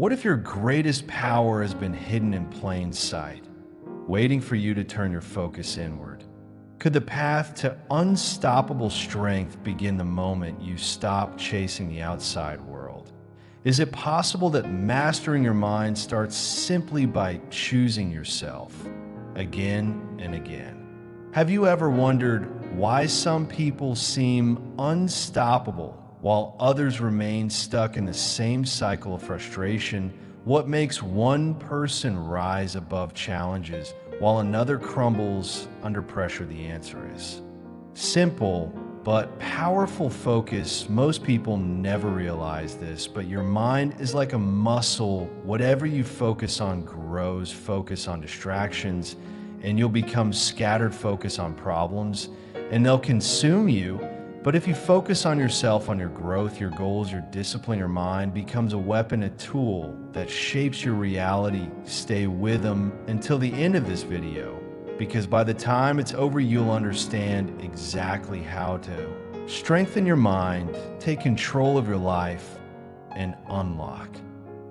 What if your greatest power has been hidden in plain sight, waiting for you to turn your focus inward? Could the path to unstoppable strength begin the moment you stop chasing the outside world? Is it possible that mastering your mind starts simply by choosing yourself again and again? Have you ever wondered why some people seem unstoppable while others remain stuck in the same cycle of frustration? What makes one person rise above challenges while another crumbles under pressure? The answer is simple but powerful focus. Most people never realize this, but your mind is like a muscle. Whatever you focus on grows. Focus on distractions, and you'll become scattered. Focus on problems, and they'll consume you. But if you focus on yourself, on your growth, your goals, your discipline, your mind becomes a weapon, a tool that shapes your reality. Stay with them until the end of this video, because by the time it's over, you'll understand exactly how to strengthen your mind, take control of your life, and unlock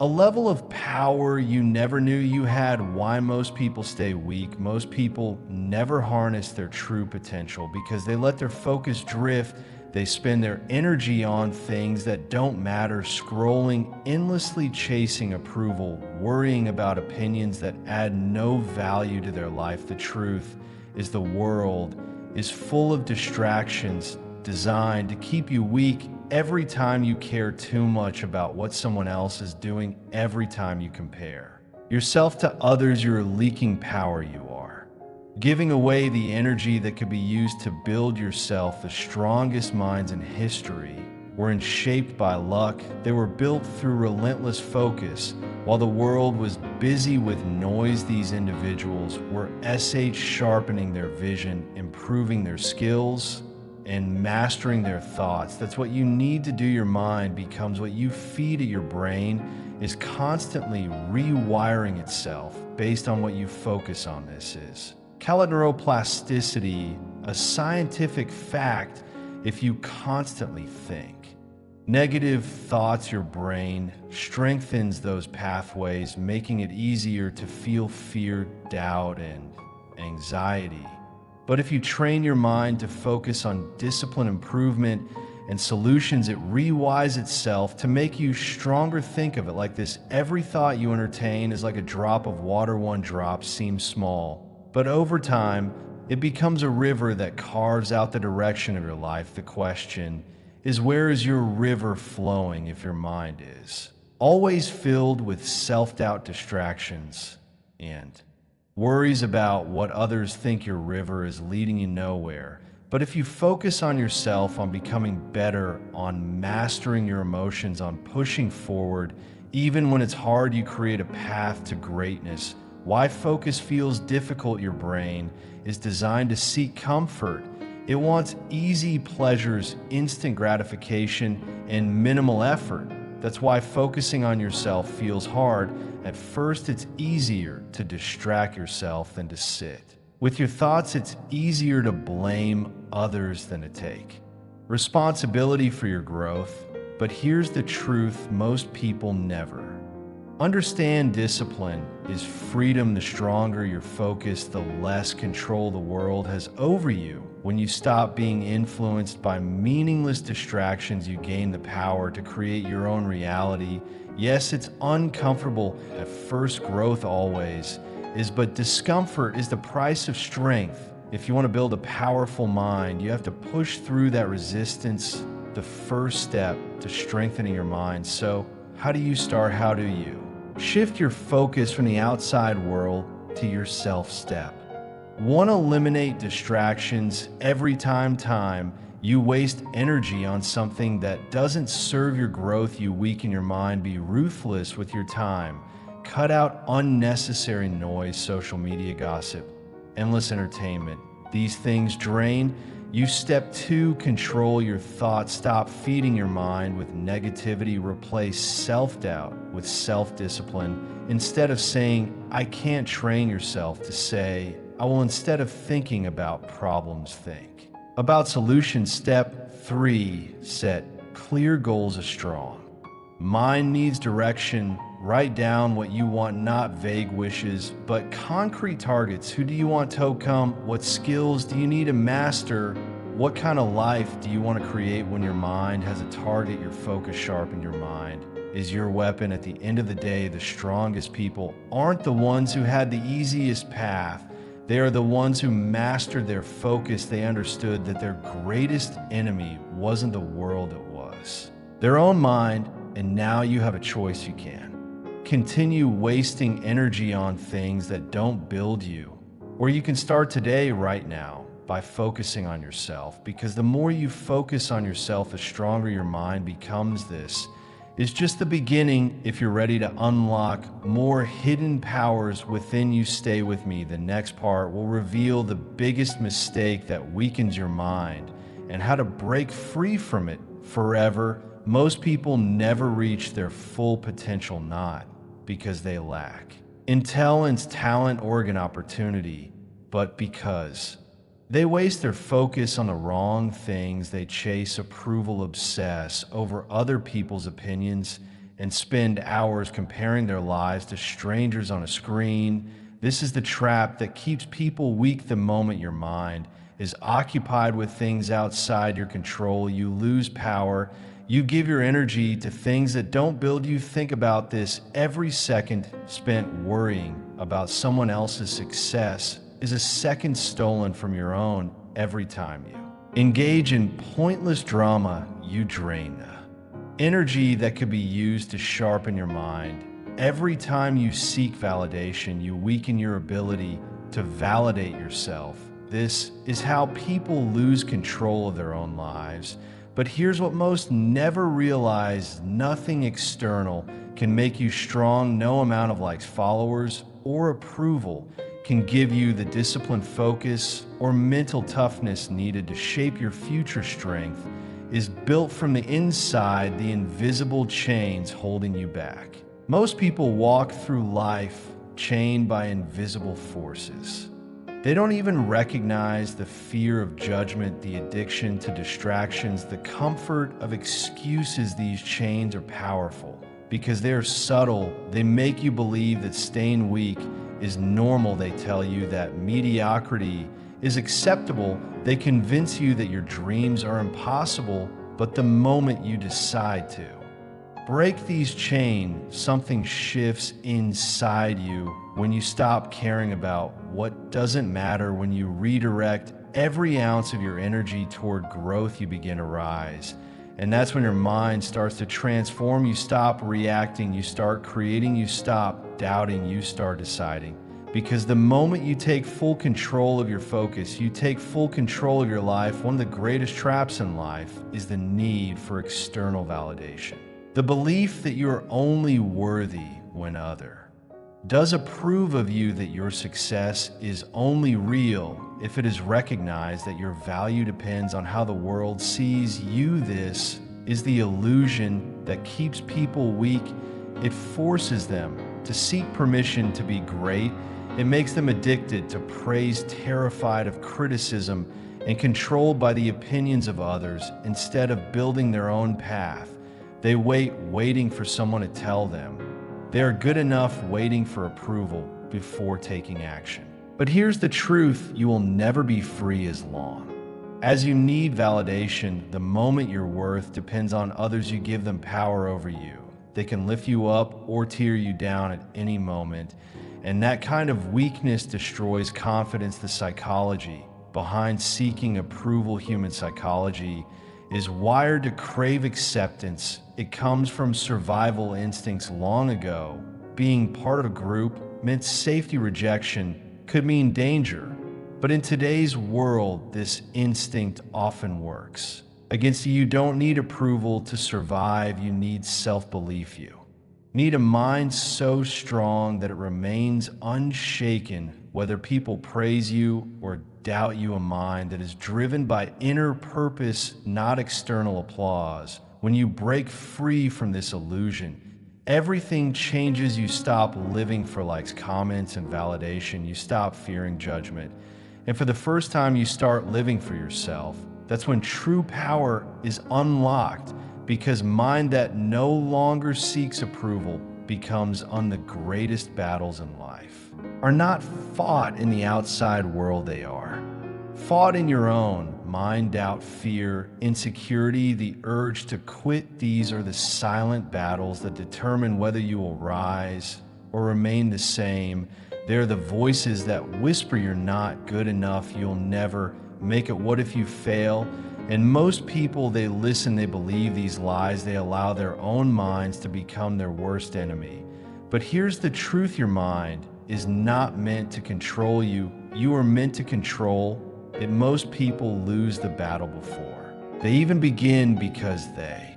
a level of power you never knew you had. Why most people stay weak. Most people never harness their true potential because they let their focus drift. They spend their energy on things that don't matter, scrolling endlessly, chasing approval, worrying about opinions that add no value to their life. The truth is the world is full of distractions designed to keep you weak. Every time you care too much about what someone else is doing, every time you compare yourself to others, you're leaking power. You are giving away the energy that could be used to build yourself. The strongest minds in history weren't shaped by luck. They were built through relentless focus. While the world was busy with noise, these individuals were sharpening their vision, improving their skills, and mastering their thoughts. That's what you need to do. Your mind becomes what you feed it. Your brain is constantly rewiring itself based on what you focus on. This is called neuroplasticity, a scientific fact. If you constantly think negative thoughts, your brain strengthens those pathways, making it easier to feel fear, doubt, and anxiety. But if you train your mind to focus on discipline, improvement, and solutions, it rewires itself to make you stronger. Think of it like this: every thought you entertain is like a drop of water. One drop seems small, but over time, it becomes a river that carves out the direction of your life. The question is, where is your river flowing? If your mind is always filled with self-doubt, distractions, and worries about what others think, your river is leading you nowhere. But if you focus on yourself, on becoming better, on mastering your emotions, on pushing forward, even when it's hard, you create a path to greatness. Why focus feels difficult? Your brain is designed to seek comfort. It wants easy pleasures, instant gratification, and minimal effort. That's why focusing on yourself feels hard. At first, it's easier to distract yourself than to sit with your thoughts. It's easier to blame others than to take responsibility for your growth. But here's the truth: most people never understand discipline is freedom. The stronger your focus, the less control the world has over you. When you stop being influenced by meaningless distractions, you gain the power to create your own reality. Yes, it's uncomfortable at first. Growth always is, but discomfort is the price of strength. If you want to build a powerful mind, you have to push through that resistance. The first step to strengthening your mind. So, how do you start? How do you shift your focus from the outside world to yourself? Step 1: eliminate distractions. Every time you waste energy on something that doesn't serve your growth, you weaken your mind. Be ruthless with your time. Cut out unnecessary noise, social media, gossip, endless entertainment. These things drain you. Step 2: control your thoughts. Stop feeding your mind with negativity. Replace self-doubt with self-discipline. Instead of saying, I can't, train yourself to say, I will. Instead of thinking about problems, think about solutions. Step 3: set clear goals. A strong mind needs direction, Write down what you want, not vague wishes, but concrete targets. Who do you want to become? What skills do you need to master? What kind of life do you want to create when your mind has a target, your focus sharp in your mind? Is your weapon at the end of the day? The strongest people aren't the ones who had the easiest path. They are the ones who mastered their focus. They understood that their greatest enemy wasn't the world, it was their own mind, and now you have a choice. You can continue wasting energy on things that don't build you, or you can start today, right now, by focusing on yourself, because the more you focus on yourself, the stronger your mind becomes. This is just the beginning. If you're ready to unlock more hidden powers within you, stay with me. The next part will reveal the biggest mistake that weakens your mind and how to break free from it forever. Most people never reach their full potential, not because they lack intelligence, talent, or an opportunity, but because they waste their focus on the wrong things. They chase approval, obsess over other people's opinions, and spend hours comparing their lives to strangers on a screen. This is the trap that keeps people weak. The moment your mind is occupied with things outside your control, you lose power. You give your energy to things that don't build you. Think about this. Every second spent worrying about someone else's success is a second stolen from your own. Every time you engage in pointless drama, you drain the energy that could be used to sharpen your mind. Every time you seek validation, you weaken your ability to validate yourself. This is how people lose control of their own lives. But here's what most never realize: nothing external can make you strong. No amount of likes, followers, or approval can give you the discipline, focus, or mental toughness needed to shape your future. Strength is built from the inside, the invisible chains holding you back. Most people walk through life chained by invisible forces. They don't even recognize the fear of judgment, the addiction to distractions, the comfort of excuses. These chains are powerful because they're subtle. They make you believe that staying weak is normal. They tell you that mediocrity is acceptable. They convince you that your dreams are impossible. But the moment you decide to break these chains, something shifts inside you. When you stop caring about what doesn't matter, when you redirect every ounce of your energy toward growth, you begin to rise. And that's when your mind starts to transform. You stop reacting, you start creating, you stop doubting, you start deciding. Because the moment you take full control of your focus, you take full control of your life. One of the greatest traps in life is the need for external validation. The belief that you're only worthy when others does approve of you, that your success is only real if it is recognized that your value depends on how the world sees you. This is the illusion that keeps people weak. It forces them to seek permission to be great. It makes them addicted to praise, terrified of criticism, and controlled by the opinions of others. Instead of building their own path, they waiting for someone to tell them they are good enough, waiting for approval before taking action. But here's the truth: you will never be free as long as you need validation. The moment your worth depends on others, you give them power over you. They can lift you up or tear you down at any moment. And that kind of weakness destroys confidence. The psychology behind seeking approval, human psychology, is wired to crave acceptance. It comes from survival instincts long ago. Being part of a group meant safety. Rejection could mean danger. But in today's world, this instinct often works against you. You don't need approval to survive. You need self-belief. You need a mind so strong that it remains unshaken, whether people praise you or doubt you. A mind that is driven by inner purpose, not external applause. When you break free from this illusion, everything changes. You stop living for likes, comments, and validation. You stop fearing judgment. And for the first time, you start living for yourself. That's when true power is unlocked, because mind that no longer seeks approval becomes on the greatest battles in life are not fought in the outside world, they are fought in your own mind, doubt, fear, insecurity, the urge to quit. These are the silent battles that determine whether you will rise or remain the same. They're the voices that whisper you're not good enough, you'll never make it, what if you fail? And most people, they listen, they believe these lies, they allow their own minds to become their worst enemy. But here's the truth: your mind is not meant to control you. You are meant to control it. Most people lose the battle before they even begin because they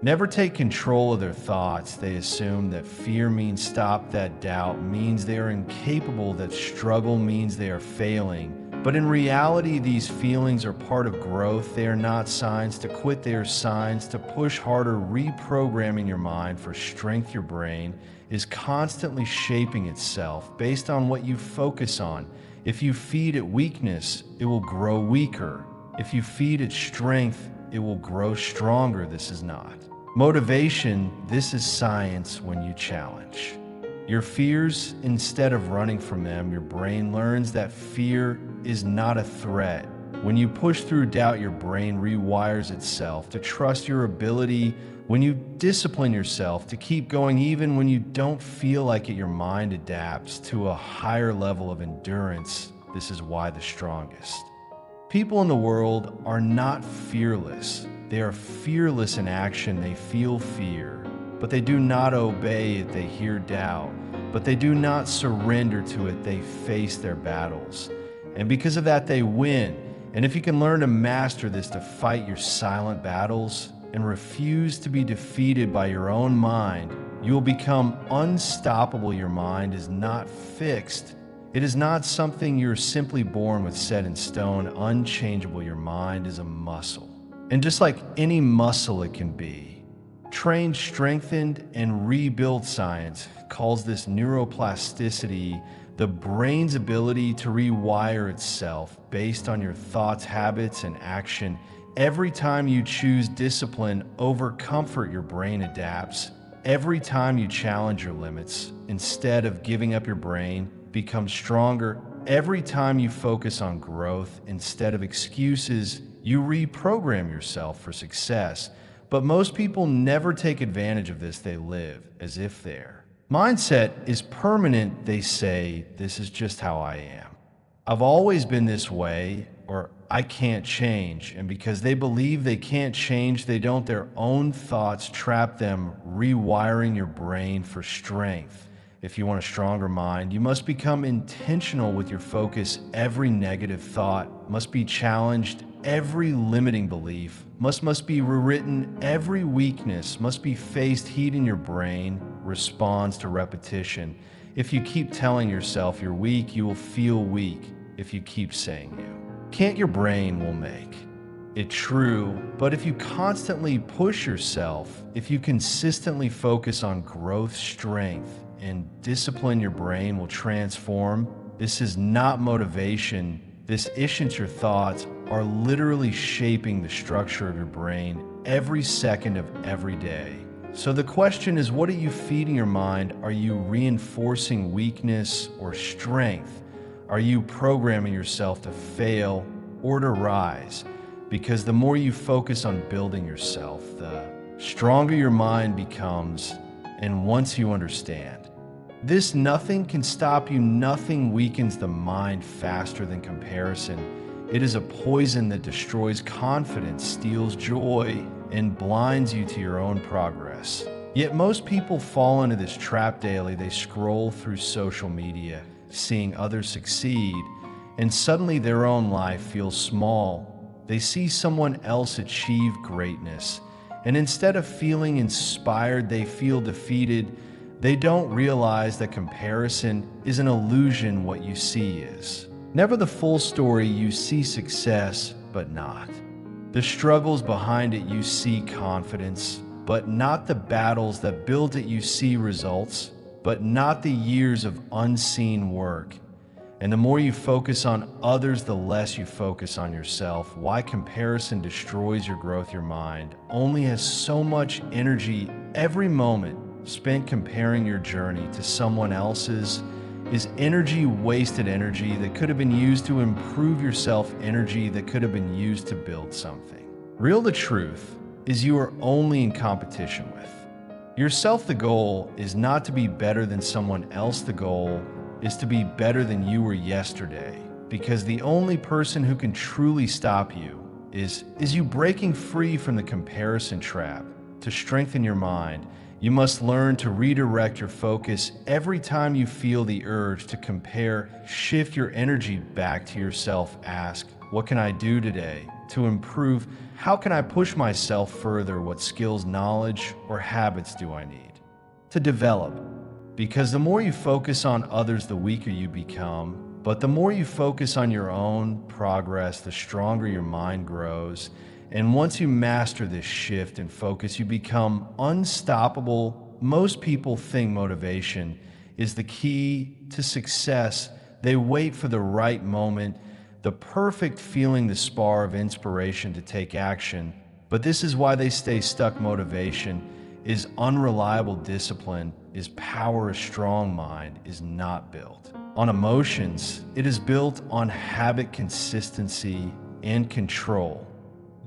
never take control of their thoughts. They assume that fear means stop, that doubt means they are incapable, that struggle means they are failing. But in reality, these feelings are part of growth. They are not signs to quit, they are signs to push harder. Reprogramming your mind for strength. Your brain is constantly shaping itself based on what you focus on. If you feed it weakness, it will grow weaker. If you feed it strength, it will grow stronger. This is not motivation, this is science. When you challenge your fears instead of running from them, your brain learns that fear is not a threat. When you push through doubt, your brain rewires itself to trust your ability. When you discipline yourself to keep going even when you don't feel like it, your mind adapts to a higher level of endurance. This is why the strongest people in the world are not fearless. They are fearless in action. They feel fear, but they do not obey it. They hear doubt, but they do not surrender to it. They face their battles, and because of that, they win. And if you can learn to master this, to fight your silent battles and refuse to be defeated by your own mind, you will become unstoppable. Your mind is not fixed. It is not something you're simply born with, set in stone, unchangeable. Your mind is a muscle. And just like any muscle, it can be trained, strengthened, and rebuilt. Science calls this neuroplasticity, the brain's ability to rewire itself based on your thoughts, habits, and action. Every time you choose discipline over comfort, your brain adapts. Every time you challenge your limits instead of giving up, your brain becomes stronger. Every time you focus on growth instead of excuses, you reprogram yourself for success. But most people never take advantage of this. They live as if their mindset is permanent. They say, this is just how I am. I've always been this way, or I can't change. And because they believe they can't change, they don't. Their own thoughts trap them, rewiring your brain for strength. If you want a stronger mind, you must become intentional with your focus. Every negative thought must be challenged. Every limiting belief must be rewritten. Every weakness must be faced. Heat in your brain responds to repetition. If you keep telling yourself you're weak, you will feel weak. If you keep saying you can't, your brain will make it true. But if you constantly push yourself, if you consistently focus on growth, strength, and discipline, your brain will transform. This is not motivation. This isn't. Your thoughts are literally shaping the structure of your brain every second of every day. So the question is, what are you feeding your mind? Are you reinforcing weakness or strength? Are you programming yourself to fail or to rise? Because the more you focus on building yourself, the stronger your mind becomes. And once you understand this, nothing can stop you. Nothing weakens the mind faster than comparison. It is a poison that destroys confidence, steals joy, and blinds you to your own progress. Yet most people fall into this trap daily. They scroll through social media, seeing others succeed, and suddenly their own life feels small. They see someone else achieve greatness, and instead of feeling inspired, they feel defeated. They don't realize that comparison is an illusion. What you see is never the full story. You see success, but not the struggles behind it. You see confidence, but not the battles that build it. You see results, but not the years of unseen work. And the more you focus on others, the less you focus on yourself. Why comparison destroys your growth. Your mind only has so much energy every moment. spent comparing your journey to someone else's is energy, wasted energy that could have been used to improve yourself, energy that could have been used to build something. Real the truth is you are only in competition with yourself. The goal is not to be better than someone else. The goal is to be better than you were yesterday, because the only person who can truly stop you is you breaking free from the comparison trap. To strengthen your mind, you must learn to redirect your focus every time you feel the urge to compare. Shift your energy back to yourself. Ask, what can I do today to improve? How can I push myself further? What skills, knowledge, or habits do I need to develop? Because the more you focus on others, the weaker you become. But the more you focus on your own progress, the stronger your mind grows. And once you master this shift and focus, you become unstoppable. Most people think motivation is the key to success. They wait for the right moment, the perfect feeling, the spark of inspiration to take action. But this is why they stay stuck. Motivation is unreliable. Discipline is power. A strong mind is not built on emotions. It is built on habit, consistency, and control.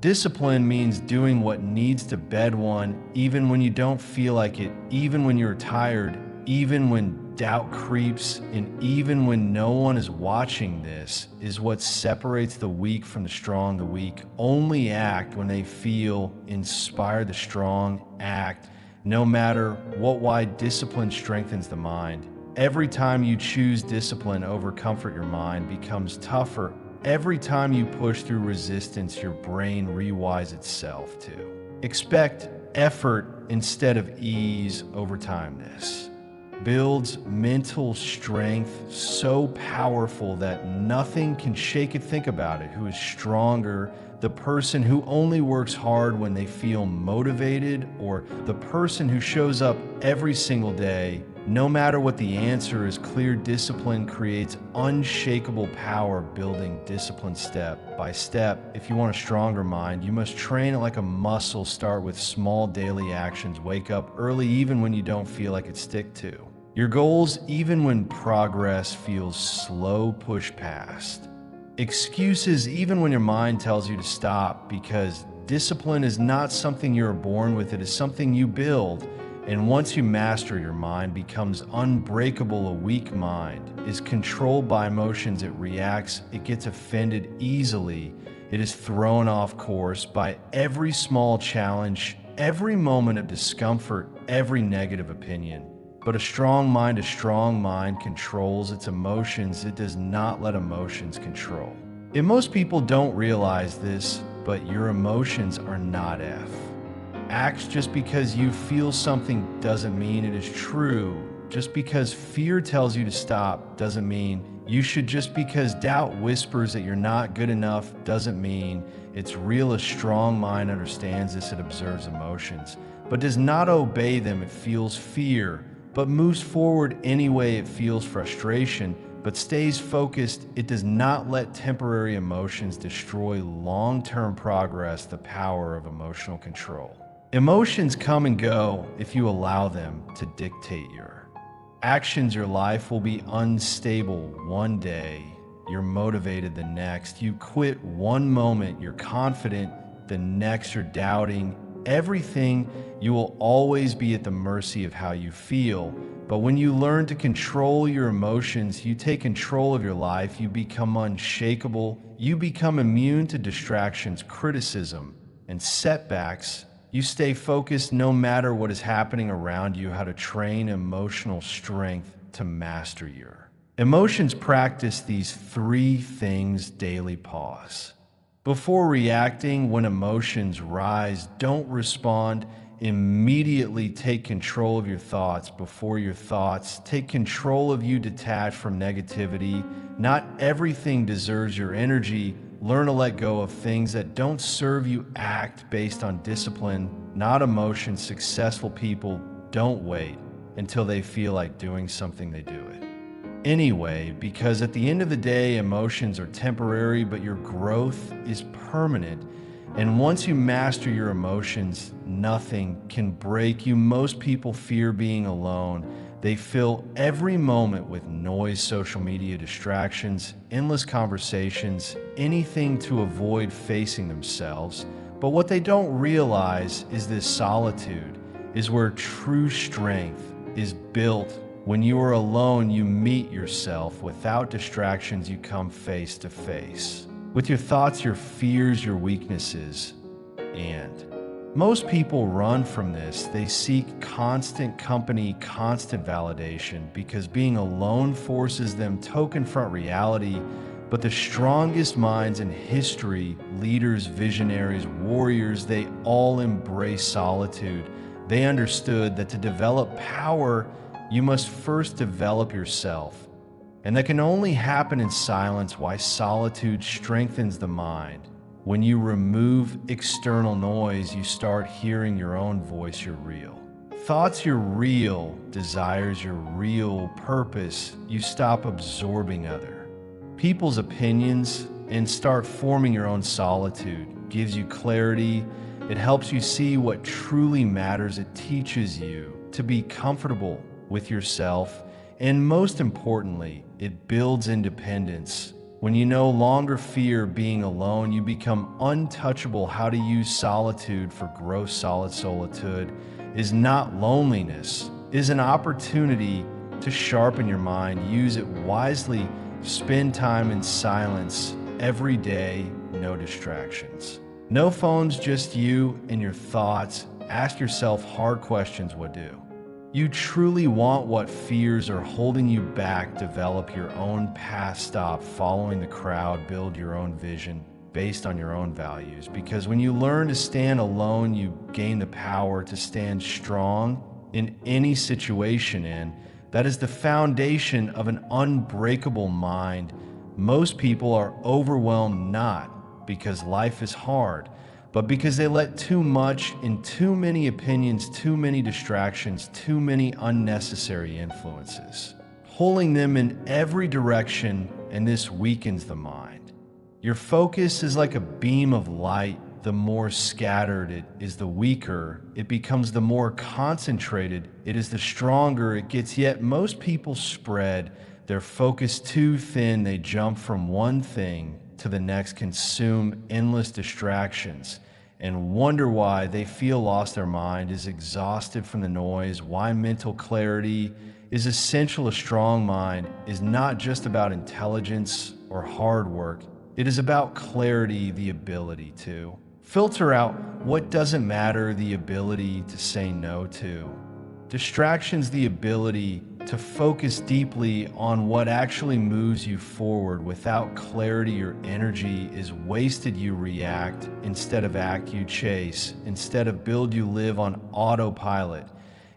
Discipline means doing what needs to bed one, even when you don't feel like it, even when you're tired, even when doubt creeps, and even when no one is watching. This is what separates the weak from the strong. The weak only act when they feel inspired. The strong act no matter what. Why? Discipline strengthens the mind. Every time you choose discipline over comfort, your mind becomes tougher. Every time you push through resistance, your brain rewires itself to expect effort instead of ease. Over time, this builds mental strength so powerful that nothing can shake it. Think about it. Who is stronger? The person who only works hard when they feel motivated, or the person who shows up every single day no matter what the answer is? Clear discipline creates unshakable power. Building discipline step by step. If you want a stronger mind, you must train it like a muscle. Start with small daily actions. Wake up early even when you don't feel like it. Stick to your goals even when progress feels slow. Push past excuses even when your mind tells you to stop, because discipline is not something you're born with. It is something you build. And once you master, your mind becomes unbreakable. A weak mind is controlled by emotions. It reacts, it gets offended easily. It is thrown off course by every small challenge, every moment of discomfort, every negative opinion. But a strong mind controls its emotions. It does not let emotions control. And most people don't realize this, but your emotions are not F. Acts. Just because you feel something doesn't mean it is true. Just because fear tells you to stop doesn't mean you should. Just because doubt whispers that you're not good enough doesn't mean it's real. A strong mind understands this. It observes emotions, but does not obey them. It feels fear, but moves forward anyway. It feels frustration, but stays focused. It does not let temporary emotions destroy long-term progress. The power of emotional control. Emotions come and go if you allow them to dictate your actions. Your life will be unstable one day, you're motivated the next. You quit one moment, you're confident the next, you're doubting. Everything, you will always be at the mercy of how you feel. But when you learn to control your emotions, you take control of your life. You become unshakable. You become immune to distractions, criticism, and setbacks. You stay focused no matter what is happening around you. How to train emotional strength to master your emotions. Practice these 3 things daily. Pause before reacting. When emotions rise, don't respond immediately. Take control of your thoughts before your thoughts take control of you. Detach from negativity. Not everything deserves your energy. Learn to let go of things that don't serve you. Act based on discipline, not emotion. Successful people don't wait until they feel like doing something. They do it anyway, because at the end of the day, emotions are temporary, but your growth is permanent. And once you master your emotions, nothing can break you. Most people fear being alone. They fill every moment with noise, social media distractions, endless conversations, anything to avoid facing themselves. But what they don't realize is this solitude is where true strength is built. When you are alone, you meet yourself. Without distractions, you come face to face with your thoughts, your fears, your weaknesses. And most people run from this. They seek constant company, constant validation, because being alone forces them to confront reality. But the strongest minds in history, leaders, visionaries, warriors, they all embrace solitude. They understood that to develop power, you must first develop yourself. And that can only happen in silence. Why solitude strengthens the mind. When you remove external noise, you start hearing your own voice, your real. Thoughts, your real. Desires, your real. Purpose, you stop absorbing other people's opinions and start forming your own solitude. Gives you clarity. It helps you see what truly matters. It teaches you to be comfortable with yourself. And most importantly, it builds independence. When you no longer fear being alone, you become untouchable. How to use solitude for growth. Solitude is not loneliness, it is an opportunity to sharpen your mind. Use it wisely. Spend time in silence every day. No distractions. No phones, just you and your thoughts. Ask yourself hard questions. What do you truly want? What fears are holding you back? Develop your own path. Stop following the crowd. Build your own vision based on your own values. Because when you learn to stand alone, you gain the power to stand strong in any situation. And that is the foundation of an unbreakable mind. Most people are overwhelmed not because life is hard, but because they let too much in, too many opinions, too many distractions, too many unnecessary influences, pulling them in every direction, and this weakens the mind. Your focus is like a beam of light. The more scattered it is, the weaker it becomes. The more concentrated it is, the stronger it gets. Yet most people spread their focus too thin. They jump from one thing to the next, consume endless distractions, and wonder why they feel lost. Their mind is exhausted from the noise. Why mental clarity is essential. A strong mind is not just about intelligence or hard work. It is about clarity, the ability to filter out what doesn't matter, the ability to say no to distractions, the ability to focus deeply on what actually moves you forward. Without clarity, your energy is wasted. You react instead of act. You chase instead of build. You live on autopilot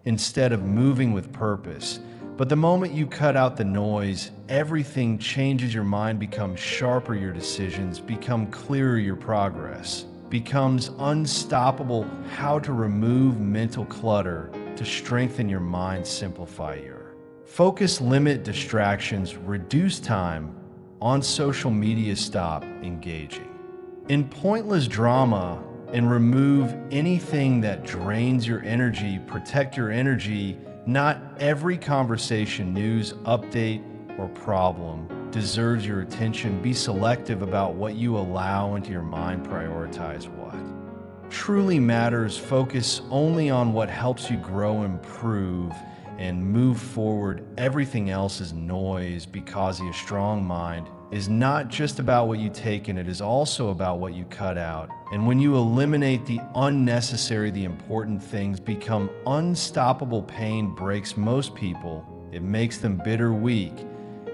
instead of moving with purpose. But the moment you cut out the noise, everything changes. Your mind becomes sharper. Your decisions become clearer. Your progress becomes unstoppable. How to remove mental clutter to strengthen your mind. Simplify your focus, limit distractions, reduce time on social media, stop engaging in pointless drama, and remove anything that drains your energy. Protect your energy. Not every conversation, news, update, or problem deserves your attention. Be selective about what you allow into your mind. Prioritize what truly matters. Focus only on what helps you grow, improve, and move forward. Everything else is noise, because a strong mind is not just about what you take in, it is also about what you cut out. And when you eliminate the unnecessary, the important things become unstoppable. Pain breaks most people. It makes them bitter, weak,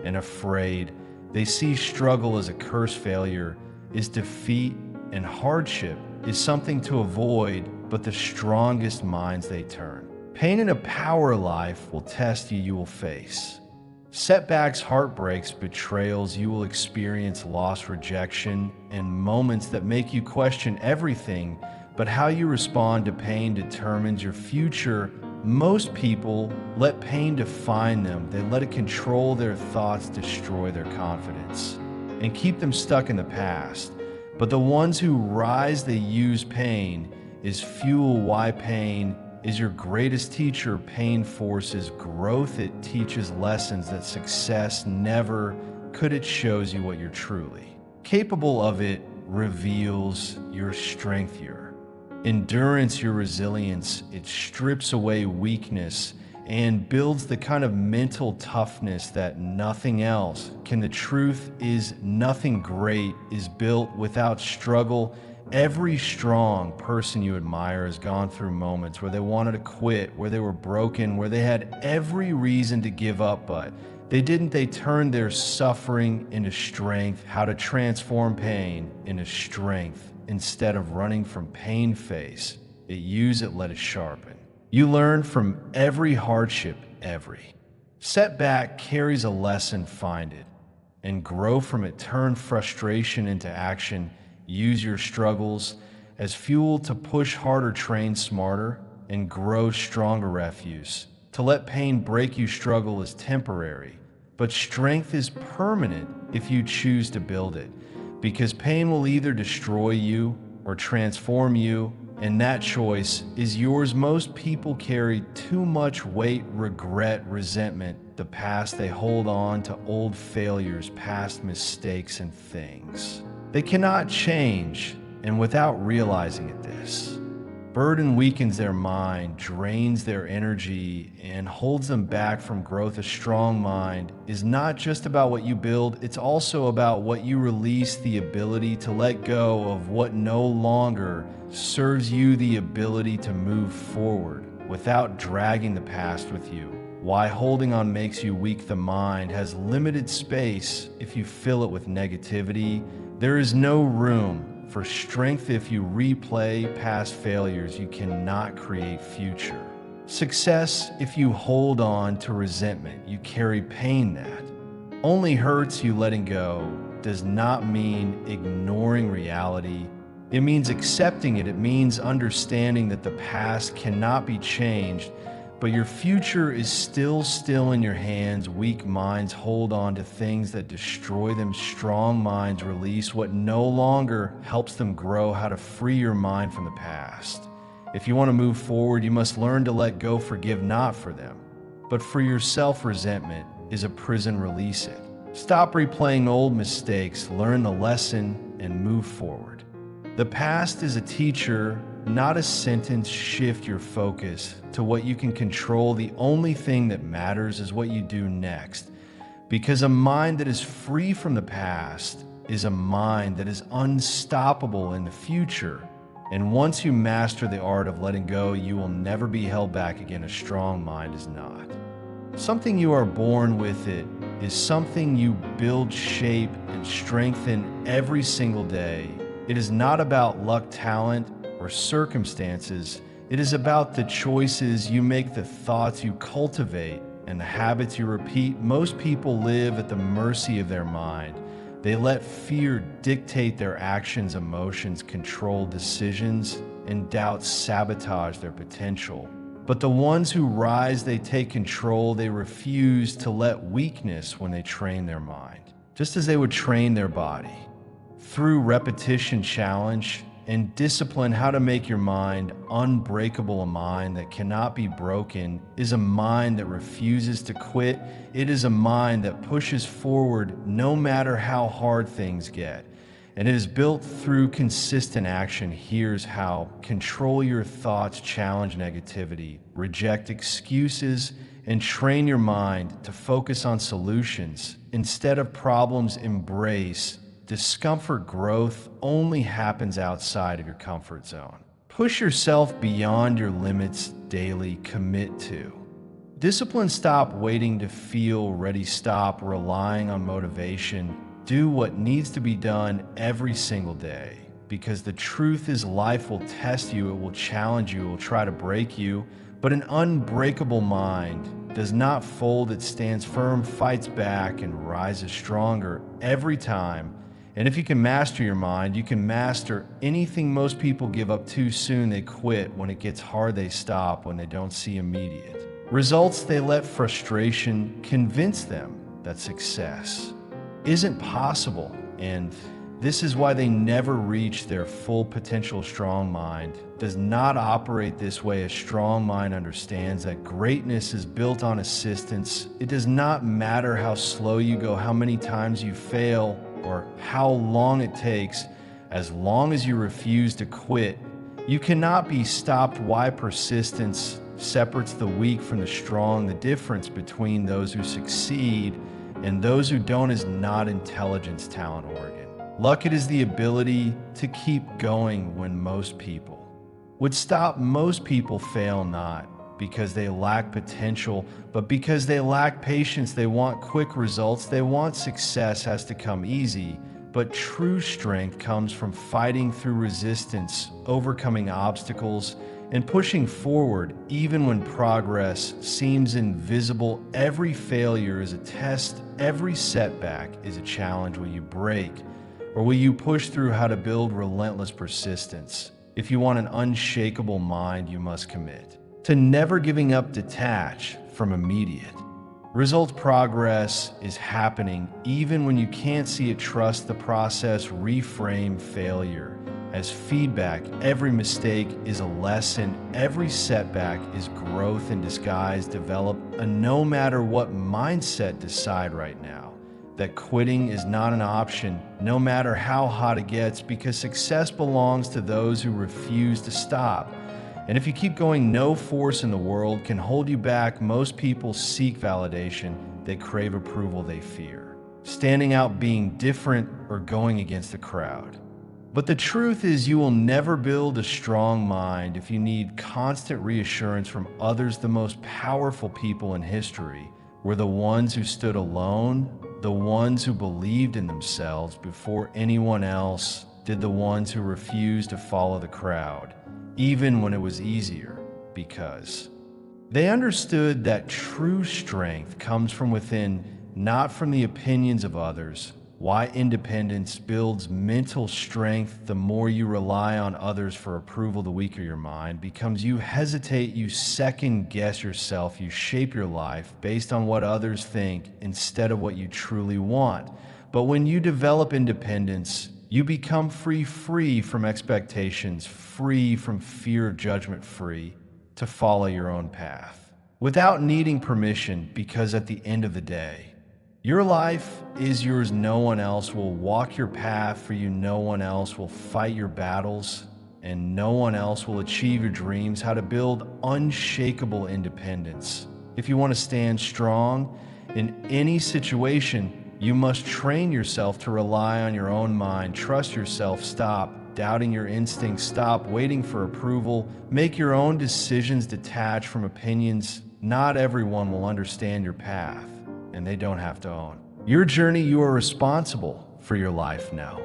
and afraid. They see struggle as a curse. Failure is defeat, and hardship is something to avoid. But the strongest minds, they turn pain in a power. Life will test you. You will face setbacks, heartbreaks, betrayals. You will experience loss, rejection, and moments that make you question everything. But how you respond to pain determines your future. Most people let pain define them. They let it control their thoughts, destroy their confidence, and keep them stuck in the past. But the ones who rise, they use pain is fuel. Why pain is your greatest teacher. Pain forces growth. It teaches lessons that success never could. It shows you what you're truly capable of. It reveals your strength, your endurance, your resilience. It strips away weakness and builds the kind of mental toughness that nothing else can. The truth is, nothing great is built without struggle. Every strong person you admire has gone through moments where they wanted to quit, where they were broken, where they had every reason to give up, but they didn't. They turned their suffering into strength. How to transform pain into strength. Instead of running from pain, face it, use it, let it sharpen. You learn from every hardship. Every setback carries a lesson. Find it and grow from it. Turn frustration into action. Use your struggles as fuel to push harder, train smarter, and grow stronger. Refuse to let pain break you. Struggle is temporary, but strength is permanent if you choose to build it, because pain will either destroy you or transform you, and that choice is yours. Most people carry too much weight, regret, resentment, the past. They hold on to old failures, past mistakes, and things they cannot change, and without realizing it, this burden weakens their mind, drains their energy, and holds them back from growth. A strong mind is not just about what you build, it's also about what you release. The ability to let go of what no longer serves you, the ability to move forward without dragging the past with you. Why holding on makes you weak. The mind has limited space if you fill it with negativity. There is no room for strength. If you replay past failures, you cannot create future success. If you hold on to resentment, you carry pain that only hurts you. Letting go does not mean ignoring reality. It means accepting it. It means understanding that the past cannot be changed, but your future is still in your hands. Weak minds hold on to things that destroy them. Strong minds release what no longer helps them grow. How to free your mind from the past. If you want to move forward, you must learn to let go. Forgive not for them, but for yourself. Resentment is a prison. Release it. Stop replaying old mistakes. Learn the lesson and move forward. The past is a teacher, not a sentence. Shift your focus to what you can control. The only thing that matters is what you do next, because a mind that is free from the past is a mind that is unstoppable in the future. And once you master the art of letting go, you will never be held back again. A strong mind is not something you are born with. It is something you build, shape, and strengthen every single day. It is not about luck, talent, or circumstances. It is about the choices you make, the thoughts you cultivate, and the habits you repeat. Most people live at the mercy of their mind. They let fear dictate their actions, emotions control decisions, and doubts sabotage their potential. But the ones who rise, they take control. They refuse to let weakness when they train their mind, just as they would train their body. Through repetition, challenge, and discipline. How to make your mind unbreakable. A mind that cannot be broken is a mind that refuses to quit. It is a mind that pushes forward no matter how hard things get. And it is built through consistent action. Here's how. Control your thoughts, challenge negativity, reject excuses, and train your mind to focus on solutions instead of problems. Embrace discomfort. Growth only happens outside of your comfort zone. Push yourself beyond your limits daily. Commit to discipline. Stop waiting to feel ready. Stop relying on motivation. Do what needs to be done every single day, because the truth is life will test you. It will challenge you. It will try to break you. But an unbreakable mind does not fold. It stands firm, fights back, and rises stronger every time. And if you can master your mind, you can master anything. Most people give up too soon. They quit when it gets hard. They stop when they don't see immediate results. They let frustration convince them that success isn't possible, and This is why they never reach their full potential. Strong mind does not operate this way. A strong mind understands that greatness is built on assistance. It does not matter how slow you go, how many times you fail, or how long it takes, as long as you refuse to quit. You cannot be stopped. Why persistence separates the weak from the strong. The difference between those who succeed and those who don't is not intelligence, talent, or organ. Luck, it is the ability to keep going when most people would stop. Most people fail not because they lack potential, but because they lack patience. They want quick results. They want success has to come easy. But true strength comes from fighting through resistance, overcoming obstacles, and pushing forward even when progress seems invisible. Every failure is a test. Every setback is a challenge. Will you break, or will you push through? How to build relentless persistence. If you want an unshakable mind, you must commit to never giving up. Detach from immediate results. Progress is happening even when you can't see it. Trust the process. Reframe failure as feedback. Every mistake is a lesson. Every setback is growth in disguise. Develop a no matter what mindset. Decide right now that quitting is not an option, no matter how hot it gets, because success belongs to those who refuse to stop. And if you keep going, no force in the world can hold you back. Most people seek validation. They crave approval. They fear standing out, being different, or going against the crowd. But the truth is, you will never build a strong mind if you need constant reassurance from others. The most powerful people in history were the ones who stood alone, the ones who believed in themselves before anyone else did, the ones who refused to follow the crowd, even when it was easier, because they understood that true strength comes from within, not from the opinions of others. Why independence builds mental strength. The more you rely on others for approval, the weaker your mind becomes. You hesitate, you second guess yourself, you shape your life based on what others think instead of what you truly want. But when you develop independence, you become free from expectations, free from fear of judgment, free to follow your own path without needing permission, because at the end of the day, your life is yours. No one else will walk your path for you. No one else will fight your battles, and no one else will achieve your dreams. How to build unshakable independence. If you want to stand strong in any situation, you must train yourself to rely on your own mind. Trust yourself. Stop doubting your instincts. Stop waiting for approval. Make your own decisions. Detach from opinions. Not everyone will understand your path, and they don't have to own your journey. You are responsible for your life now.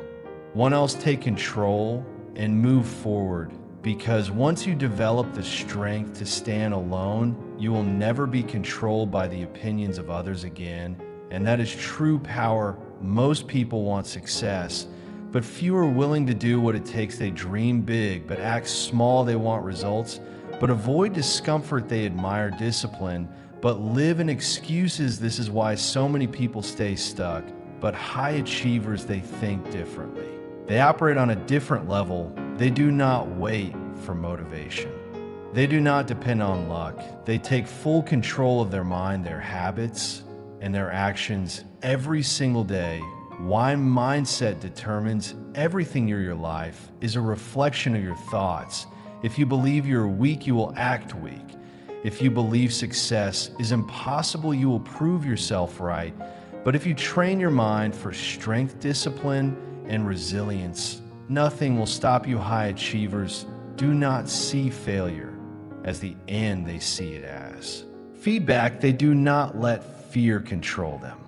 One else take control and move forward, because once you develop the strength to stand alone, you will never be controlled by the opinions of others again. And that is true power. Most people want success, but few are willing to do what it takes. They dream big, but act small. They want results, but avoid discomfort. They admire discipline, but live in excuses. This is why so many people stay stuck. But high achievers, they think differently. They operate on a different level. They do not wait for motivation. They do not depend on luck. They take full control of their mind, their habits, and their actions every single day. Why mindset determines everything. Your life is a reflection of your thoughts. If you believe you're weak, you will act weak. If you believe success is impossible, you will prove yourself right. But if you train your mind for strength, discipline, and resilience, nothing will stop you. High achievers do not see failure as the end, they see it as feedback. They do not let fear control them.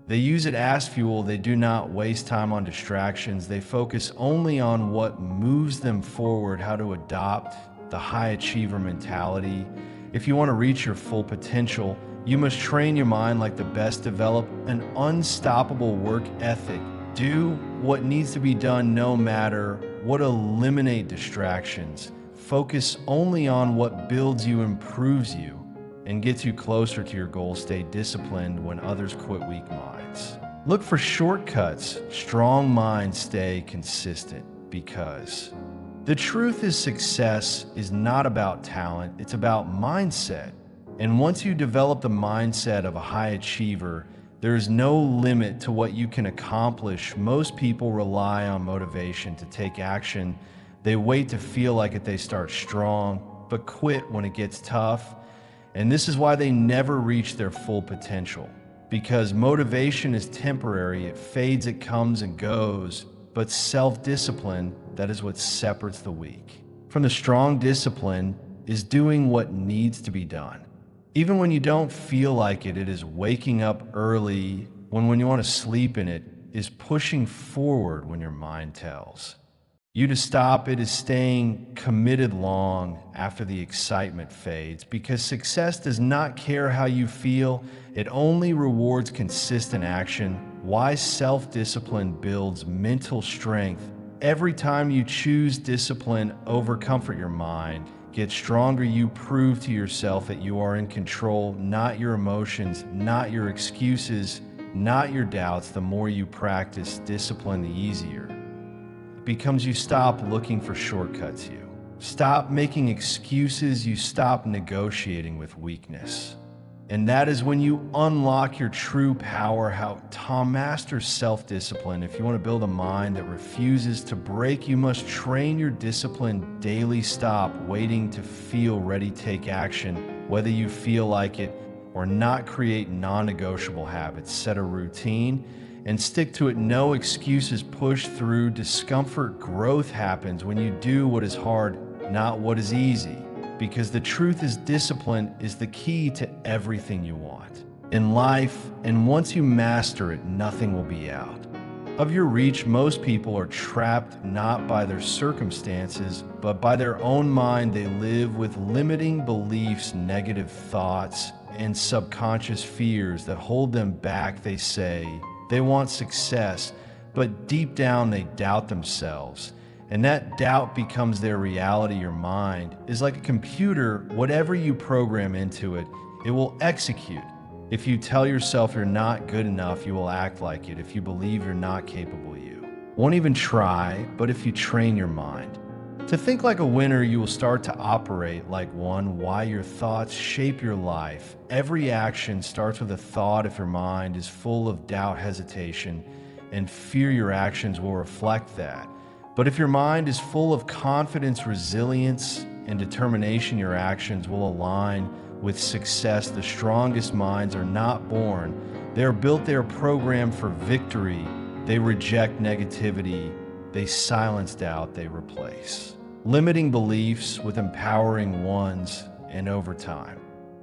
They use it as fuel. They do not waste time on distractions. They focus only on what moves them forward. How to adopt the high achiever mentality. If you want to reach your full potential, you must train your mind like the best. Develop an unstoppable work ethic. Do what needs to be done no matter what. Eliminate distractions. Focus only on what builds you, improves you, and gets you closer to your goal. Stay disciplined when others quit. Weak minds Look for shortcuts. Strong minds stay consistent because the truth is success is not about talent, it's about mindset. And once you develop the mindset of a high achiever, there is no limit to what you can accomplish. Most people rely on motivation to take action. They wait to feel like it, they start strong, but quit when it gets tough. And this is why they never reach their full potential. Because motivation is temporary, it fades, it comes and goes. But self-discipline, that is what separates the weak from the strong. Discipline is doing what needs to be done. Even when you don't feel like it, it is waking up early when you want to sleep, in it is pushing forward when your mind tells you to stop. It is staying committed long after the excitement fades, because success does not care how you feel. It only rewards consistent action. Wise self-discipline builds mental strength. Every time you choose discipline over comfort, your mind gets stronger. You prove to yourself that you are in control, not your emotions, not your excuses, not your doubts. The more you practice discipline, the easier it becomes. You stop looking for shortcuts. You stop making excuses. You stop negotiating with weakness. And that is when you unlock your true power. How Tom masters self-discipline. If you want to build a mind that refuses to break, you must train your discipline daily. Stop waiting to feel ready. Take action, whether you feel like it or not. Create non-negotiable habits. Set a routine and stick to it. No excuses. Push through discomfort. Growth happens when you do what is hard, not what is easy. Because the truth is, discipline is the key to everything you want in life. And once you master it, nothing will be out of your reach. Most people are trapped not by their circumstances, but by their own mind. They live with limiting beliefs, negative thoughts, and subconscious fears that hold them back. They say they want success, but deep down they doubt themselves. And that doubt becomes their reality. Your mind is like a computer. Whatever you program into it, it will execute. If you tell yourself you're not good enough, you will act like it. If you believe you're not capable, you won't even try. But if you train your mind to think like a winner, you will start to operate like one. Why? Your thoughts shape your life. Every action starts with a thought. If your mind is full of doubt, hesitation, and fear, your actions will reflect that. But if your mind is full of confidence, resilience, and determination, your actions will align with success. The strongest minds are not born. They are built. They are programmed for victory. They reject negativity. They silence doubt. They replace limiting beliefs with empowering ones. And over time,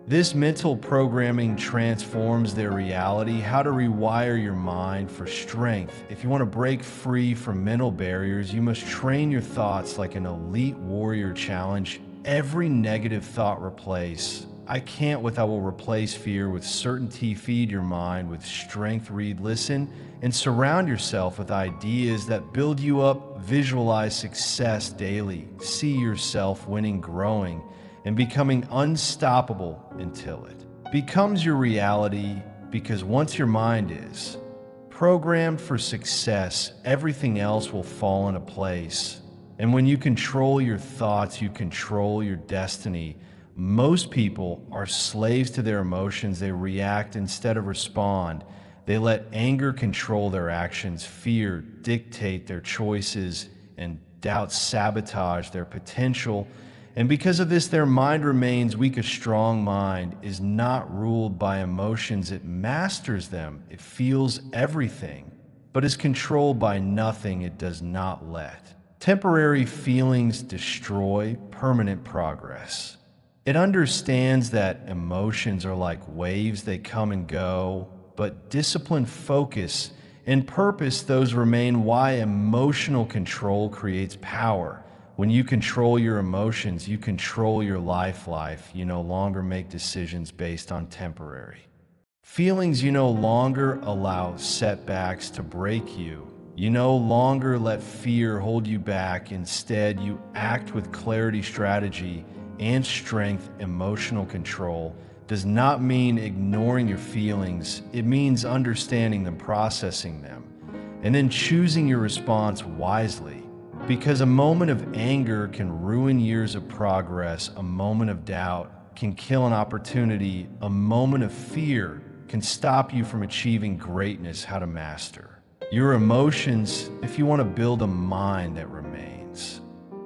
this mental programming transforms their reality. How to rewire your mind for strength. If you want to break free from mental barriers, you must train your thoughts like an elite warrior. Challenge every negative thought. Replace I can't with I will. Replace fear with certainty. Feed your mind with strength. Read, listen, and surround yourself with ideas that build you up. Visualize success daily. See yourself winning, growing, and becoming unstoppable until it becomes your reality. Because once your mind is programmed for success, everything else will fall into place. And when you control your thoughts, you control your destiny. Most people are slaves to their emotions. They react instead of respond. They let anger control their actions, fear dictate their choices, and doubt sabotage their potential. And because of this, their mind remains weak. A strong mind is not ruled by emotions. It masters them. It feels everything, but is controlled by nothing. It does not let temporary feelings destroy permanent progress. It understands that emotions are like waves. They come and go, but discipline, focus, and purpose, those remain. Why? Emotional control creates power. When you control your emotions, you control your life. You no longer make decisions based on temporary feelings. You no longer allow setbacks to break you. You no longer let fear hold you back. Instead, you act with clarity, strategy, and strength. Emotional control, does not mean ignoring your feelings. It means understanding them, processing them, and then choosing your response wisely. Because a moment of anger can ruin years of progress, a moment of doubt can kill an opportunity, a moment of fear can stop you from achieving greatness. How to master your emotions if you want to build a mind that remains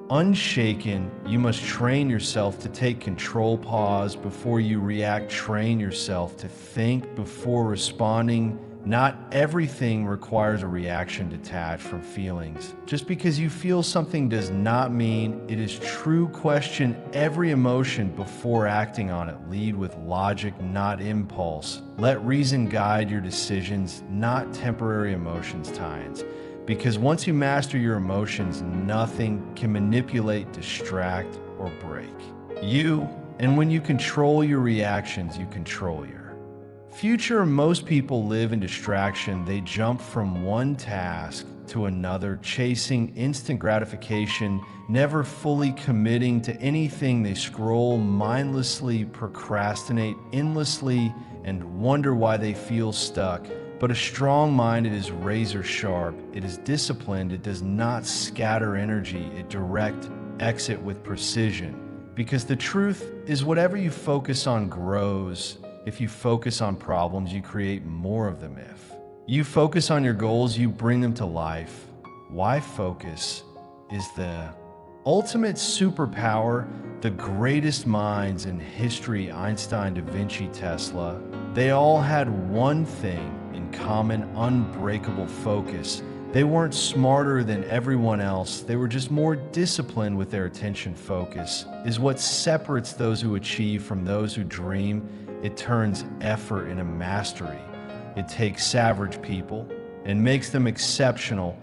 unshaken. You must train yourself to take control. Pause before you react. Train yourself to think before responding. Not everything requires a reaction detached from feelings. Just because you feel something does not mean it is true. Question every emotion before acting on it. Lead with logic, not impulse. Let reason guide your decisions, not temporary emotions tie-ins. Because once you master your emotions, nothing can manipulate, distract, or break you. And when you control your reactions, you control your future. Most people live in distraction. They jump from one task to another, chasing instant gratification, never fully committing to anything. They scroll mindlessly, procrastinate endlessly, and wonder why they feel stuck. But a strong mind, it is razor sharp, it is disciplined, it does not scatter energy, it direct exit with precision. Because the truth is, whatever you focus on grows. If you focus on problems, you create more of them. If you focus on your goals, you bring them to life. Why focus is the ultimate superpower. The greatest minds in history, Einstein, Da Vinci, Tesla, they all had one thing in common: unbreakable focus. They weren't smarter than everyone else. They were just more disciplined with their attention. Focus is what separates those who achieve from those who dream. It turns effort into mastery. It takes savage people and makes them exceptional.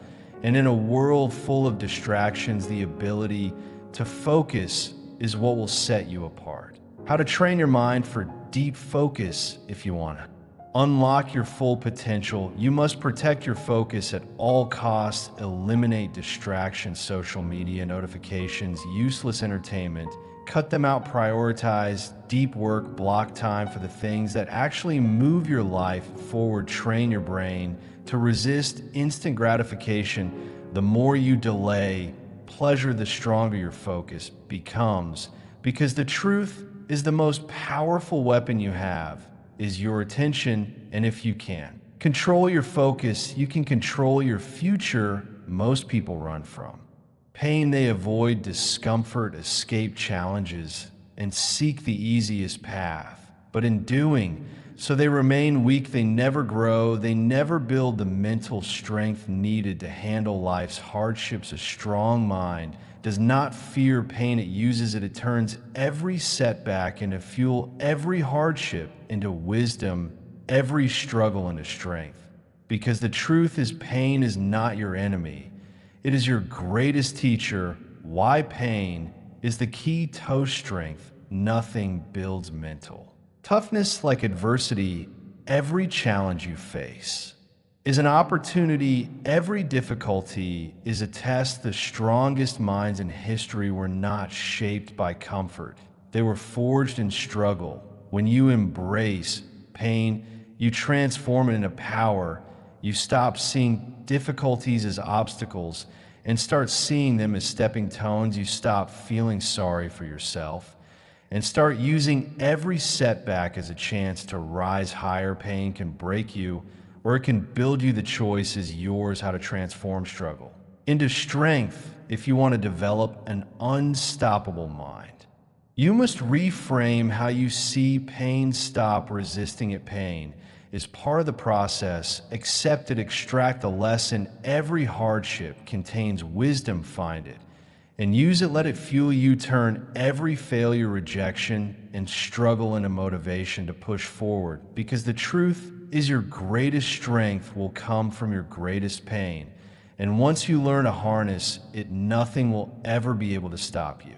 And in a world full of distractions, the ability to focus is what will set you apart. How to train your mind for deep focus. If you want to unlock your full potential, you must protect your focus at all costs. Eliminate distractions, social media, notifications, useless entertainment. Cut them out. Prioritize deep work. Block time for the things that actually move your life forward. Train your brain to resist instant gratification. The more you delay pleasure, the stronger your focus becomes. Because the truth is, the most powerful weapon you have is your attention. And if you can control your focus, you can control your future. Most people run from pain. They avoid discomfort, escape challenges, and seek the easiest path. But in doing so, they remain weak. They never grow. They never build the mental strength needed to handle life's hardships. A strong mind does not fear pain. It uses it. It turns every setback into fuel, every hardship into wisdom, every struggle into strength. Because the truth is, pain is not your enemy. It is your greatest teacher. Why pain is the key to strength. Nothing builds mental toughness like adversity. Every challenge you face is an opportunity. Every difficulty is a test. The strongest minds in history were not shaped by comfort. They were forged in struggle. When you embrace pain, you transform it into power. You stop seeing difficulties as obstacles and start seeing them as stepping stones. You stop feeling sorry for yourself and start using every setback as a chance to rise higher. Pain can break you, or it can build you. The choice is yours. How to transform struggle into strength. If you want to develop an unstoppable mind, you must reframe how you see pain. Stop resisting it. Pain is part of the process. Accept it. Extract the lesson. Every hardship contains wisdom. Find it and use it. Let it fuel you. Turn every failure, rejection, and struggle into motivation to push forward. Because the truth is, your greatest strength will come from your greatest pain. And once you learn to harness it, nothing will ever be able to stop you.